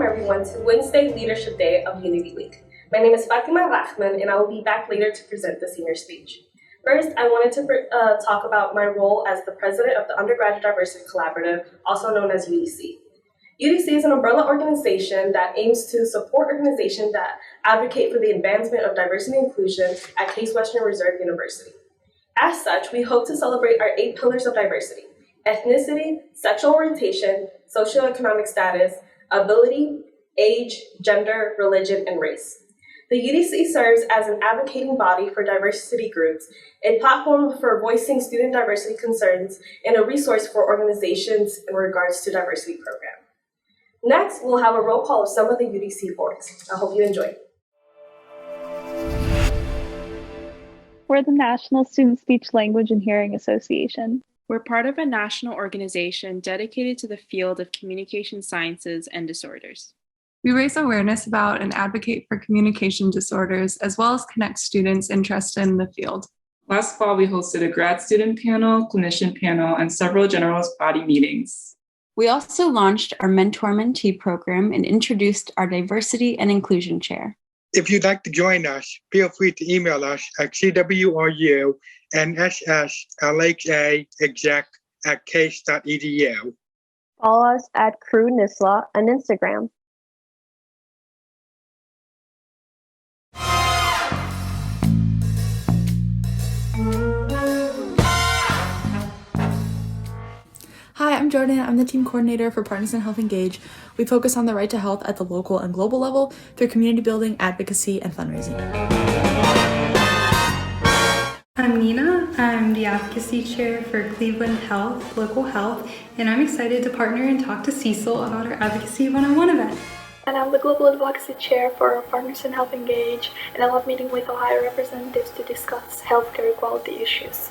Welcome everyone to Wednesday Leadership Day of Unity Week. My name is Fatima Rahman and I will be back later to present the senior speech. First, I wanted to talk about my role as the president of the Undergraduate Diversity Collaborative, also known as UDC. UDC is an umbrella organization that aims to support organizations that advocate for the advancement of diversity and inclusion at Case Western Reserve University. As such, we hope to celebrate our 8 pillars of diversity: ethnicity, sexual orientation, socioeconomic status, ability, age, gender, religion, and race. The UDC serves as an advocating body for diversity groups, a platform for voicing student diversity concerns, and a resource for organizations in regards to diversity program. Next, we'll have a roll call of some of the UDC boards. I hope you enjoy. We're the National Student Speech Language and Hearing Association. We're part of a national organization dedicated to the field of communication sciences and disorders. We raise awareness about and advocate for communication disorders, as well as connect students interested in the field. Last fall, we hosted a grad student panel, clinician panel, and several general body meetings. We also launched our mentor-mentee program and introduced our diversity and inclusion chair. If you'd like to join us, feel free to email us at cwrunSSLHAexec@case.edu. Follow us at Crew NISLA on Instagram. Hi, I'm Jordan. I'm the team coordinator for Partners in Health Engage. We focus on the right to health at the local and global level through community building, advocacy, and fundraising. I'm Nina. I'm the advocacy chair for Cleveland Health, Local Health, and I'm excited to partner and talk to Cecil about our Advocacy 101 event. And I'm the Global Advocacy Chair for Partners in Health Engage, and I love meeting with Ohio representatives to discuss healthcare equality issues.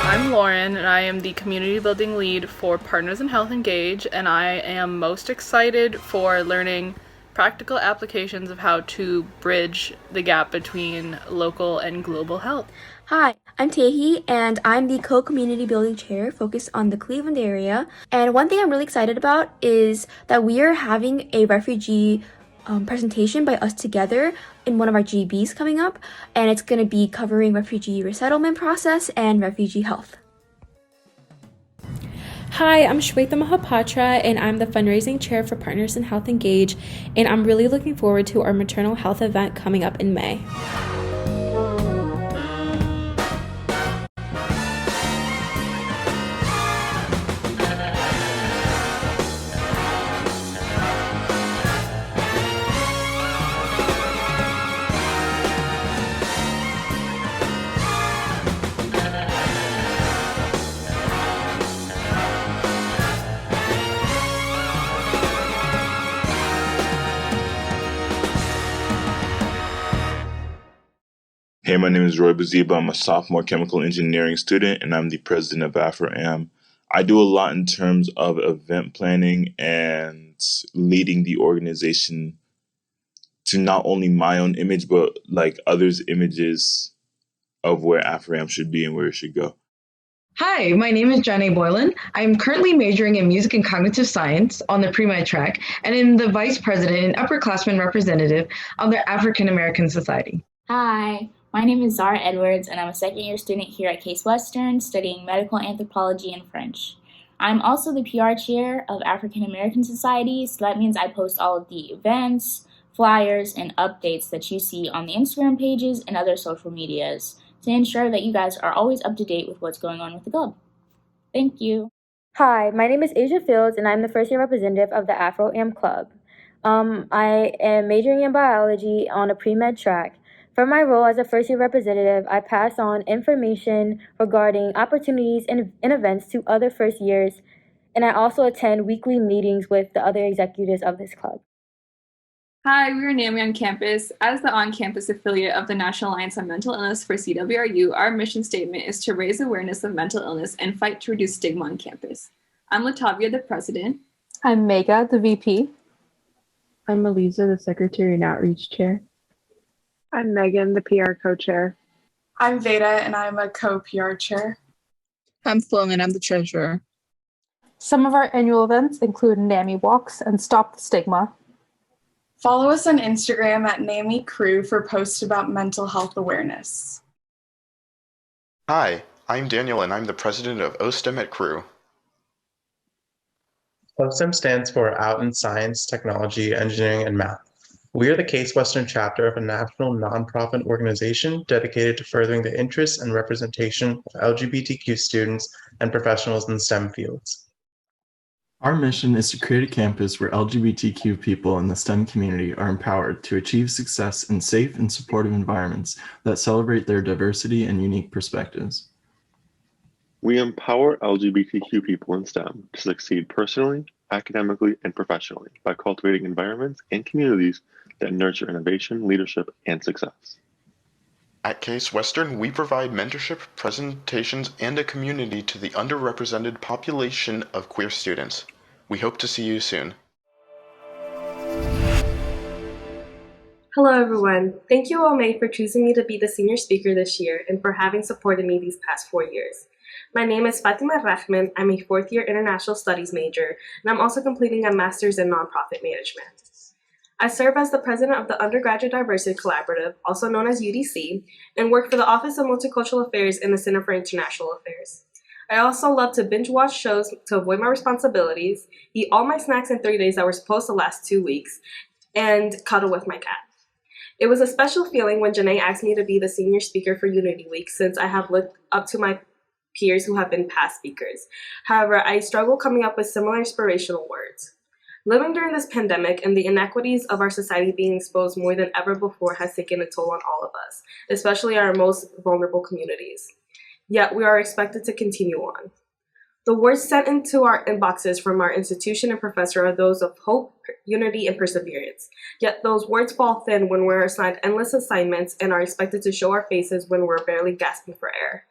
I'm Lauren, and I am the Community Building Lead for Partners in Health Engage, and I am most excited for learning practical applications of how to bridge the gap between local and global health. Hi, I'm Tahi, and I'm the Co-Community Building Chair focused on the Cleveland area. And one thing I'm really excited about is that we are having a refugee presentation by us together in one of our GBs coming up, and it's going to be covering refugee resettlement process and refugee health. Hi, I'm Shweta Mahapatra, and I'm the fundraising chair for Partners in Health Engage, and I'm really looking forward to our maternal health event coming up in May. Hey, my name is Roy Baziba. I'm a sophomore chemical engineering student, and I'm the president of AfroAm. I do a lot in terms of event planning and leading the organization to not only my own image, but like others' images of where AfroAm should be and where it should go. Hi, my name is Jenny Boylan. I'm currently majoring in music and cognitive science on the pre-med track, and I'm the vice president and upperclassman representative of the African American Society. Hi. My name is Zara Edwards, and I'm a second-year student here at Case Western studying medical anthropology and French. I'm also the PR chair of African American Society, so that means I post all of the events, flyers, and updates that you see on the Instagram pages and other social medias to ensure that you guys are always up to date with what's going on with the club. Thank you. Hi, my name is Asia Fields, and I'm the first-year representative of the AfroAm Club. I am majoring in biology on a pre-med track. For my role as a first-year representative, I pass on information regarding opportunities and events to other first years, and I also attend weekly meetings with the other executives of this club. Hi, we are NAMI on campus. As the on-campus affiliate of the National Alliance on Mental Illness for CWRU, our mission statement is to raise awareness of mental illness and fight to reduce stigma on campus. I'm Latavia, the president. I'm Mega, the VP. I'm Eliza, the secretary and outreach chair. I'm Megan, the PR co-chair. I'm Veda, and I'm a co-PR chair. I'm Flo, and I'm the treasurer. Some of our annual events include NAMI Walks and Stop the Stigma. Follow us on Instagram at NAMI Crew for posts about mental health awareness. Hi, I'm Daniel and I'm the president of OSTEM at Crew. OSTEM stands for Out in Science, Technology, Engineering, and Math. We are the Case Western chapter of a national nonprofit organization dedicated to furthering the interests and representation of LGBTQ students and professionals in STEM fields. Our mission is to create a campus where LGBTQ people in the STEM community are empowered to achieve success in safe and supportive environments that celebrate their diversity and unique perspectives. We empower LGBTQ people in STEM to succeed personally, academically, and professionally by cultivating environments and communities that nurture innovation, leadership, and success. At Case Western, we provide mentorship, presentations, and a community to the underrepresented population of queer students. We hope to see you soon. Hello everyone. Thank you OMA for choosing me to be the senior speaker this year and for having supported me these past 4 years. My name is Fatima Rahman. I'm a fourth-year international studies major, and I'm also completing a master's in nonprofit management. I serve as the president of the Undergraduate Diversity Collaborative, also known as UDC, and work for the Office of Multicultural Affairs in the Center for International Affairs. I also love to binge watch shows to avoid my responsibilities, eat all my snacks in 3 days that were supposed to last 2 weeks, and cuddle with my cat. It was a special feeling when Janae asked me to be the senior speaker for Unity Week, since I have looked up to my peers who have been past speakers. However, I struggle coming up with similar inspirational words. Living during this pandemic and the inequities of our society being exposed more than ever before has taken a toll on all of us, especially our most vulnerable communities. Yet we are expected to continue on. The words sent into our inboxes from our institution and professor are those of hope, unity, and perseverance. Yet those words fall thin when we're assigned endless assignments and are expected to show our faces when we're barely gasping for air.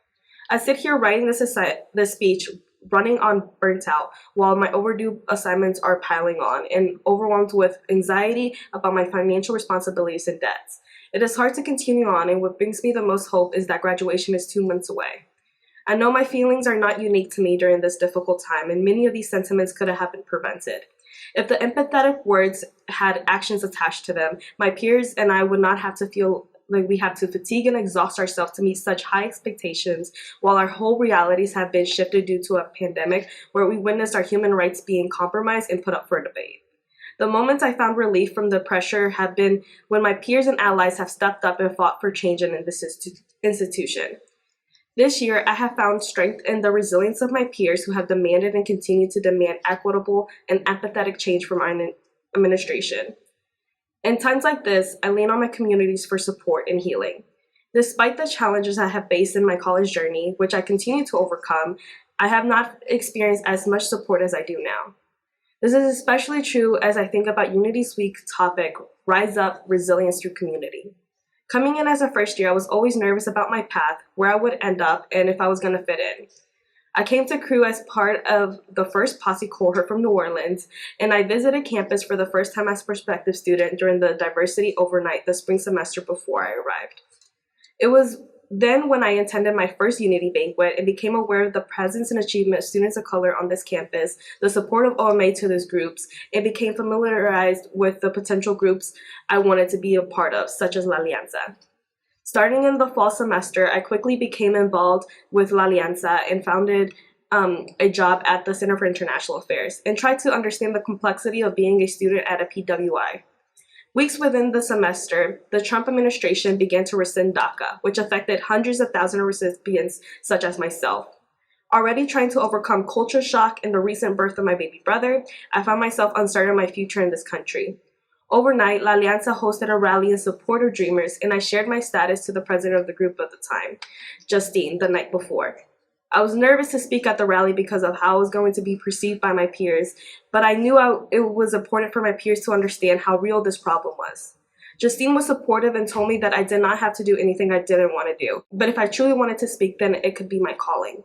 I sit here writing this speech, running on burnt out, while my overdue assignments are piling on, and overwhelmed with anxiety about my financial responsibilities and debts. It is hard to continue on, and what brings me the most hope is that graduation is 2 months away. I know my feelings are not unique to me during this difficult time, and many of these sentiments could have been prevented. If the empathetic words had actions attached to them, my peers and I would not have to feel like we have to fatigue and exhaust ourselves to meet such high expectations, while our whole realities have been shifted due to a pandemic where we witnessed our human rights being compromised and put up for debate. The moments I found relief from the pressure have been when my peers and allies have stepped up and fought for change in this institution. This year, I have found strength in the resilience of my peers who have demanded and continue to demand equitable and empathetic change from our administration. In times like this, I lean on my communities for support and healing. Despite the challenges I have faced in my college journey, which I continue to overcome, I have not experienced as much support as I do now. This is especially true as I think about Unity's Week topic, Rise Up, Resilience Through Community. Coming in as a first year, I was always nervous about my path, where I would end up, and if I was going to fit in. I came to Crew as part of the first posse cohort from New Orleans, and I visited campus for the first time as a prospective student during the diversity overnight the spring semester before I arrived. It was then when I attended my first Unity banquet and became aware of the presence and achievement of students of color on this campus, the support of OMA to these groups, and became familiarized with the potential groups I wanted to be a part of, such as La Alianza. Starting in the fall semester, I quickly became involved with La Alianza and founded a job at the Center for International Affairs and tried to understand the complexity of being a student at a PWI. Weeks within the semester, the Trump administration began to rescind DACA, which affected hundreds of thousands of recipients such as myself. Already trying to overcome culture shock and the recent birth of my baby brother, I found myself uncertain of my future in this country. Overnight, La Alianza hosted a rally in support of Dreamers, and I shared my status to the president of the group at the time, Justine, the night before. I was nervous to speak at the rally because of how I was going to be perceived by my peers, but I knew it was important for my peers to understand how real this problem was. Justine was supportive and told me that I did not have to do anything I didn't want to do, but if I truly wanted to speak, then it could be my calling.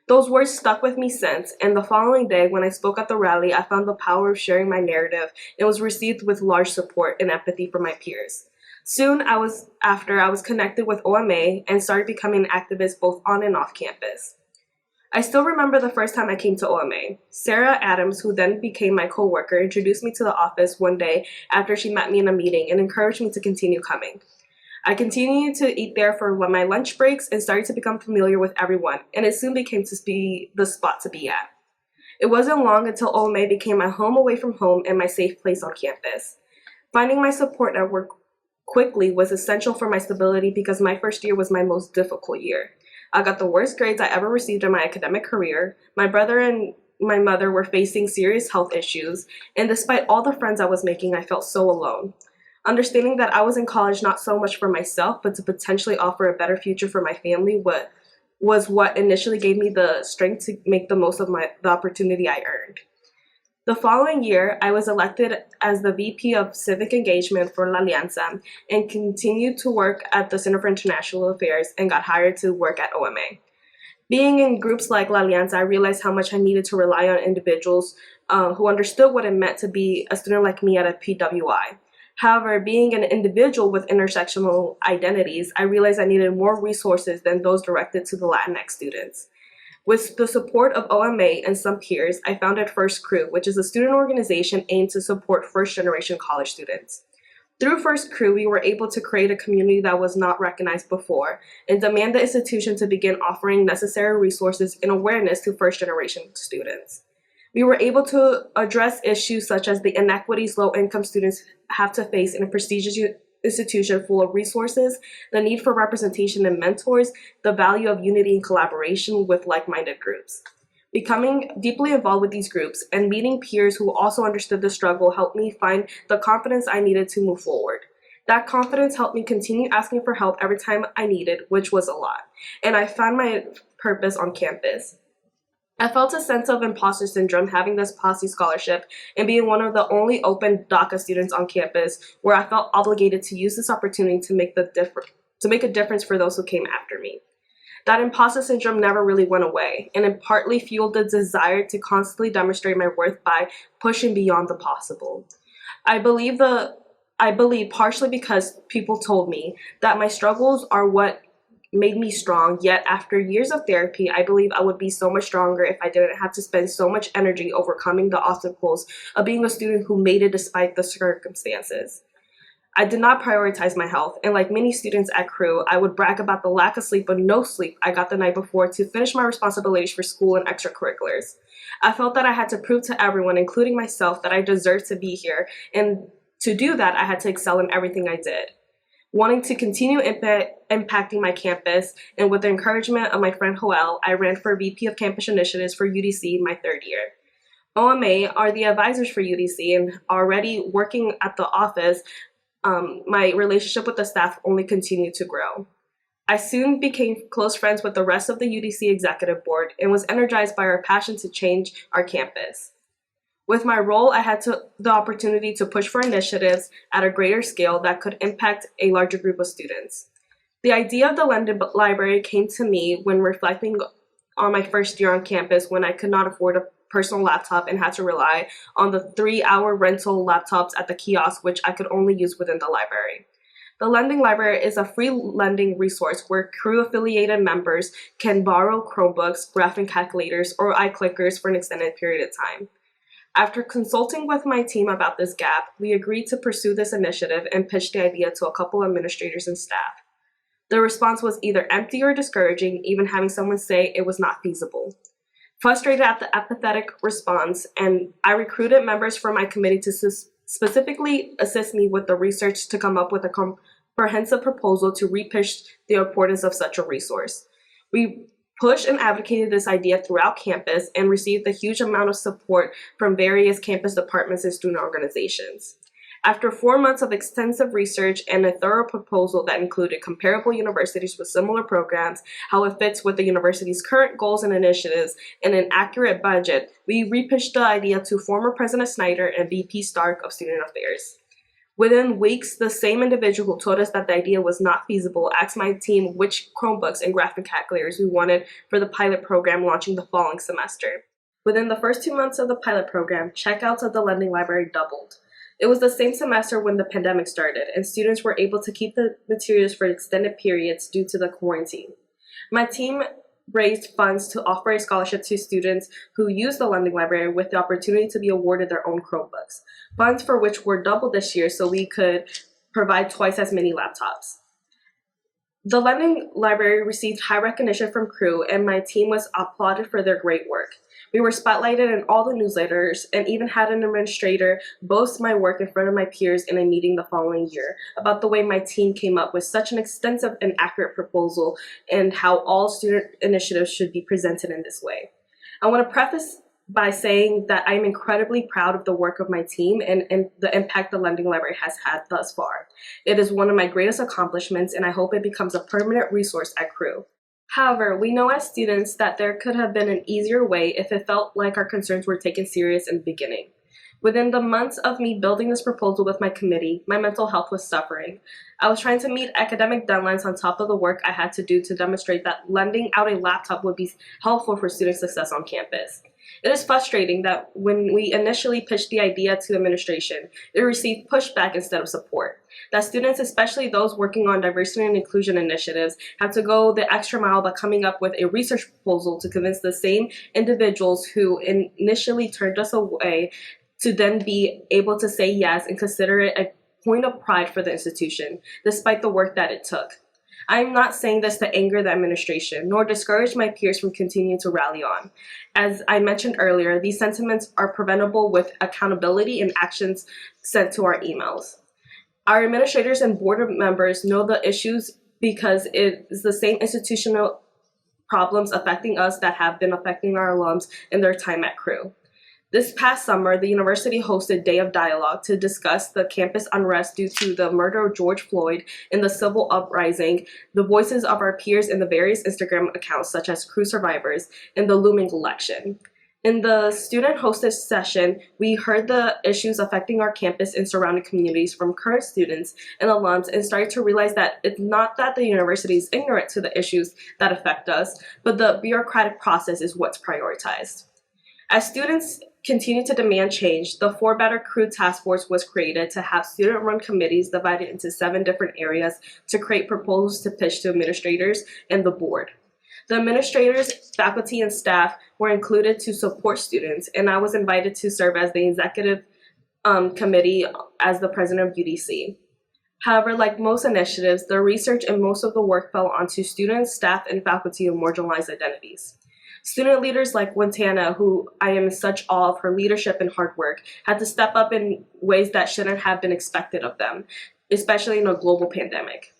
Those words stuck with me since, and the following day when I spoke at the rally, I found the power of sharing my narrative and was received with large support and empathy from my peers. Soon I was connected with OMA and started becoming an activist both on and off campus. I still remember the first time I came to OMA. Sarah Adams, who then became my coworker, introduced me to the office one day after she met me in a meeting and encouraged me to continue coming. I continued to eat there for my lunch breaks and started to become familiar with everyone, and it soon became to be the spot to be at. It wasn't long until OMA became my home away from home and my safe place on campus. Finding my support network quickly was essential for my stability because my first year was my most difficult year. I got the worst grades I ever received in my academic career. My brother and my mother were facing serious health issues, and despite all the friends I was making, I felt so alone. Understanding that I was in college not so much for myself, but to potentially offer a better future for my family was what initially gave me the strength to make the most of the opportunity I earned. The following year, I was elected as the VP of Civic Engagement for La Alianza and continued to work at the Center for International Affairs and got hired to work at OMA. Being in groups like La Alianza, I realized how much I needed to rely on individuals who understood what it meant to be a student like me at a PWI. However, being an individual with intersectional identities, I realized I needed more resources than those directed to the Latinx students. With the support of OMA and some peers, I founded First Crew, which is a student organization aimed to support first-generation college students. Through First Crew, we were able to create a community that was not recognized before and demand the institution to begin offering necessary resources and awareness to first-generation students. We were able to address issues such as the inequities low-income students have to face in a prestigious institution full of resources, the need for representation and mentors, the value of unity and collaboration with like-minded groups. Becoming deeply involved with these groups and meeting peers who also understood the struggle helped me find the confidence I needed to move forward. That confidence helped me continue asking for help every time I needed, which was a lot, and I found my purpose on campus. I felt a sense of imposter syndrome having this Posse scholarship and being one of the only open DACA students on campus, where I felt obligated to use this opportunity to make a difference for those who came after me. That imposter syndrome never really went away, and it partly fueled the desire to constantly demonstrate my worth by pushing beyond the possible. I believe partially because people told me that my struggles are what made me strong, yet after years of therapy, I believe I would be so much stronger if I didn't have to spend so much energy overcoming the obstacles of being a student who made it despite the circumstances. I did not prioritize my health, and like many students at Crew, I would brag about the lack of sleep or no sleep I got the night before to finish my responsibilities for school and extracurriculars. I felt that I had to prove to everyone, including myself, that I deserved to be here, and to do that, I had to excel in everything I did. Wanting to continue impacting my campus, and with the encouragement of my friend Joel, I ran for VP of Campus Initiatives for UDC my third year. OMA are the advisors for UDC, and already working at the office, my relationship with the staff only continued to grow. I soon became close friends with the rest of the UDC executive board and was energized by our passion to change our campus. With my role, I had the opportunity to push for initiatives at a greater scale that could impact a larger group of students. The idea of the London Library came to me when reflecting on my first year on campus, when I could not afford a personal laptop and had to rely on the 3-hour rental laptops at the kiosk, which I could only use within the library. The Lending Library is a free lending resource where Crew-affiliated members can borrow Chromebooks, graphing calculators, or iClickers for an extended period of time. After consulting with my team about this gap, we agreed to pursue this initiative and pitched the idea to a couple administrators and staff. The response was either empty or discouraging, even having someone say it was not feasible. Frustrated at the apathetic response, and I recruited members from my committee to specifically assist me with the research to come up with a comprehensive proposal to repitch the importance of such a resource. We pushed and advocated this idea throughout campus and received a huge amount of support from various campus departments and student organizations. After 4 months of extensive research and a thorough proposal that included comparable universities with similar programs, how it fits with the university's current goals and initiatives, and an accurate budget, we repitched the idea to former President Snyder and VP Stark of Student Affairs. Within weeks, the same individual who told us that the idea was not feasible asked my team which Chromebooks and graphing calculators we wanted for the pilot program launching the following semester. Within the first 2 months of the pilot program, checkouts of the Lending Library doubled. It was the same semester when the pandemic started, and students were able to keep the materials for extended periods due to the quarantine. My team raised funds to offer a scholarship to students who use the lending library with the opportunity to be awarded their own Chromebooks, funds for which were doubled this year so we could provide twice as many laptops. The lending library received high recognition from Crew, and my team was applauded for their great work. We were spotlighted in all the newsletters and even had an administrator boast my work in front of my peers in a meeting the following year about the way my team came up with such an extensive and accurate proposal and how all student initiatives should be presented in this way. I want to preface by saying that I'm incredibly proud of the work of my team and the impact the lending library has had thus far. It is one of my greatest accomplishments, and I hope it becomes a permanent resource at Crew. However, we know as students that there could have been an easier way if it felt like our concerns were taken serious in the beginning. Within the months of me building this proposal with my committee, my mental health was suffering. I was trying to meet academic deadlines on top of the work I had to do to demonstrate that lending out a laptop would be helpful for student success on campus. It is frustrating that when we initially pitched the idea to administration, it received pushback instead of support. That students, especially those working on diversity and inclusion initiatives, have to go the extra mile by coming up with a research proposal to convince the same individuals who initially turned us away to then be able to say yes and consider it a point of pride for the institution, despite the work that it took. I'm not saying this to anger the administration, nor discourage my peers from continuing to rally on. As I mentioned earlier, these sentiments are preventable with accountability and actions sent to our emails. Our administrators and board members know the issues because it is the same institutional problems affecting us that have been affecting our alums in their time at Crew. This past summer, the university hosted Day of Dialogue to discuss the campus unrest due to the murder of George Floyd and the civil uprising, the voices of our peers in the various Instagram accounts such as Crew Survivors, and the looming election. In the student-hosted session, we heard the issues affecting our campus and surrounding communities from current students and alums and started to realize that it's not that the university is ignorant to the issues that affect us, but the bureaucratic process is what's prioritized. As students continue to demand change, the For Better Crew Task Force was created to have student-run committees divided into 7 different areas to create proposals to pitch to administrators and the board. The administrators, faculty, and staff were included to support students, and I was invited to serve as the executive committee as the president of UDC. However, like most initiatives, the research and most of the work fell onto students, staff, and faculty of marginalized identities. Student leaders like Wintana, who I am in such awe of her leadership and hard work, had to step up in ways that shouldn't have been expected of them, especially in a global pandemic.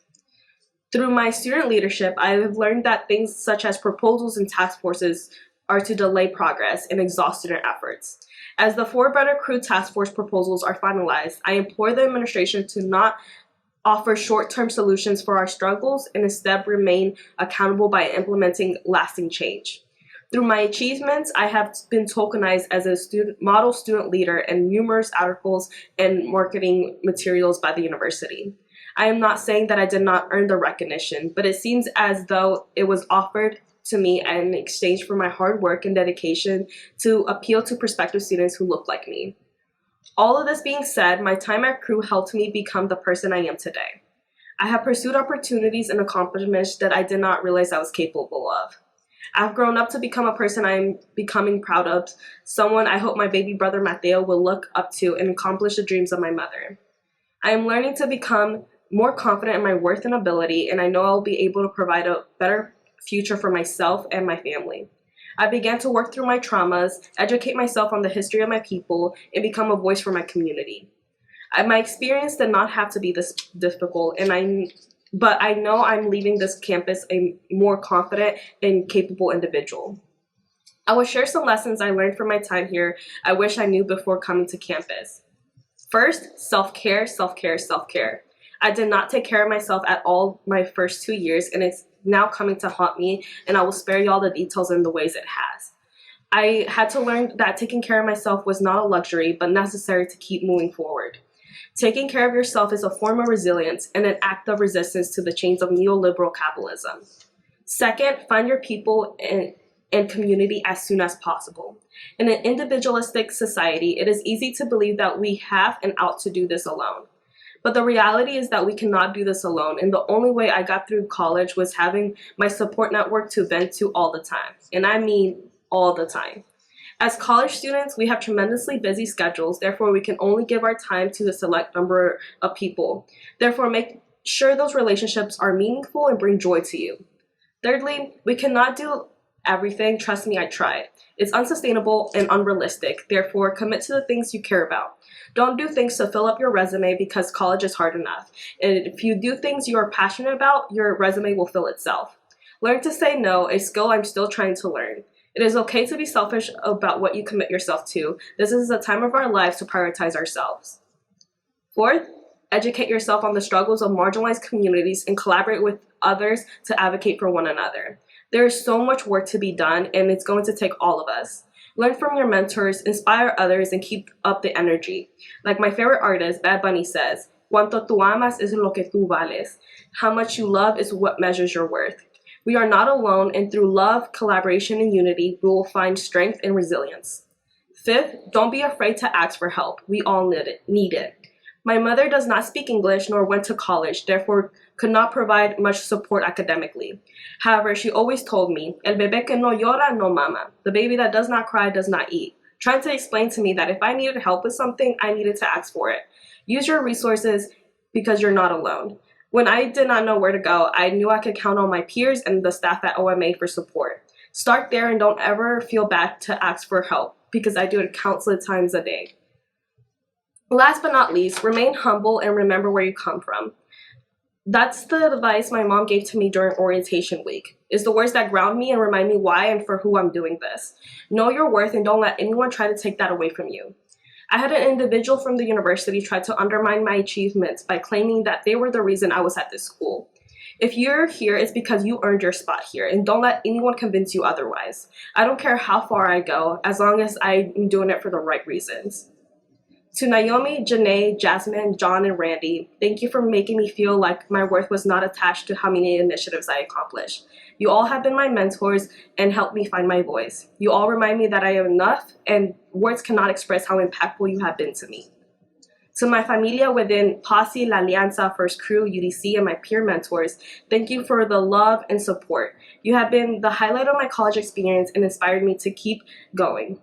Through my student leadership, I have learned that things such as proposals and task forces are to delay progress and exhaust student efforts. As the For Better Crew Task Force proposals are finalized, I implore the administration to not offer short-term solutions for our struggles and instead remain accountable by implementing lasting change. Through my achievements, I have been tokenized as a model student leader in numerous articles and marketing materials by the university. I am not saying that I did not earn the recognition, but it seems as though it was offered to me in exchange for my hard work and dedication to appeal to prospective students who look like me. All of this being said, my time at Crew helped me become the person I am today. I have pursued opportunities and accomplishments that I did not realize I was capable of. I've grown up to become a person I'm becoming proud of, someone I hope my baby brother Mateo will look up to and accomplish the dreams of my mother. I am learning to become more confident in my worth and ability, and I know I'll be able to provide a better future for myself and my family. I began to work through my traumas, educate myself on the history of my people, and become a voice for my community. My experience did not have to be this difficult, but I know I'm leaving this campus a more confident and capable individual. I will share some lessons I learned from my time here I wish I knew before coming to campus. First, self-care, self-care, self-care. I did not take care of myself at all my first 2 years, and it's now coming to haunt me, and I will spare you all the details in the ways it has. I had to learn that taking care of myself was not a luxury, but necessary to keep moving forward. Taking care of yourself is a form of resilience and an act of resistance to the chains of neoliberal capitalism. Second, find your people and community as soon as possible. In an individualistic society, it is easy to believe that we have and ought to do this alone. But the reality is that we cannot do this alone, and the only way I got through college was having my support network to vent to all the time. And I mean all the time. As college students, we have tremendously busy schedules, therefore we can only give our time to a select number of people. Therefore, make sure those relationships are meaningful and bring joy to you. Thirdly, we cannot do everything. Trust me, I tried. It's unsustainable and unrealistic, therefore commit to the things you care about. Don't do things to fill up your resume because college is hard enough. And if you do things you are passionate about, your resume will fill itself. Learn to say no, a skill I'm still trying to learn. It is okay to be selfish about what you commit yourself to. This is a time of our lives to prioritize ourselves. Fourth, educate yourself on the struggles of marginalized communities and collaborate with others to advocate for one another. There is so much work to be done, and it's going to take all of us. Learn from your mentors, inspire others, and keep up the energy. Like my favorite artist, Bad Bunny, says, "Cuanto tú amas es lo que tú vales." How much you love is what measures your worth. We are not alone, and through love, collaboration, and unity, we will find strength and resilience. Fifth, don't be afraid to ask for help. We all need it. My mother does not speak English nor went to college, therefore could not provide much support academically. However, she always told me, "El bebé que no llora no mama." The baby that does not cry does not eat. Trying to explain to me that if I needed help with something, I needed to ask for it. Use your resources because you're not alone. When I did not know where to go, I knew I could count on my peers and the staff at OMA for support. Start there and don't ever feel bad to ask for help because I do it countless times a day. Last but not least, remain humble and remember where you come from. That's the advice my mom gave to me during orientation week. It's the words that ground me and remind me why and for who I'm doing this. Know your worth and don't let anyone try to take that away from you. I had an individual from the university try to undermine my achievements by claiming that they were the reason I was at this school. If you're here, it's because you earned your spot here, and don't let anyone convince you otherwise. I don't care how far I go, as long as I'm doing it for the right reasons. To Naomi, Janae, Jasmine, John, and Randy, thank you for making me feel like my worth was not attached to how many initiatives I accomplished. You all have been my mentors and helped me find my voice. You all remind me that I am enough, and words cannot express how impactful you have been to me. To my familia within Posse, La Alianza, First Crew, UDC, and my peer mentors, thank you for the love and support. You have been the highlight of my college experience and inspired me to keep going.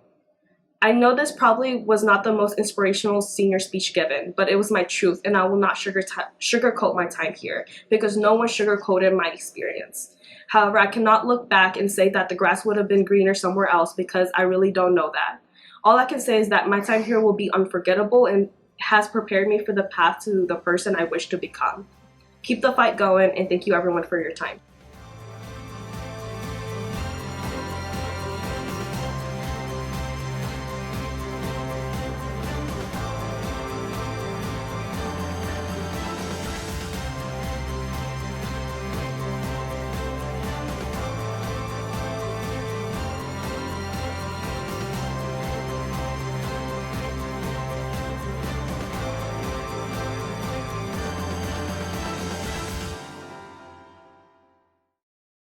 I know this probably was not the most inspirational senior speech given, but it was my truth, and I will not sugarcoat my time here, because no one sugarcoated my experience. However, I cannot look back and say that the grass would have been greener somewhere else, because I really don't know that. All I can say is that my time here will be unforgettable and has prepared me for the path to the person I wish to become. Keep the fight going, and thank you everyone for your time.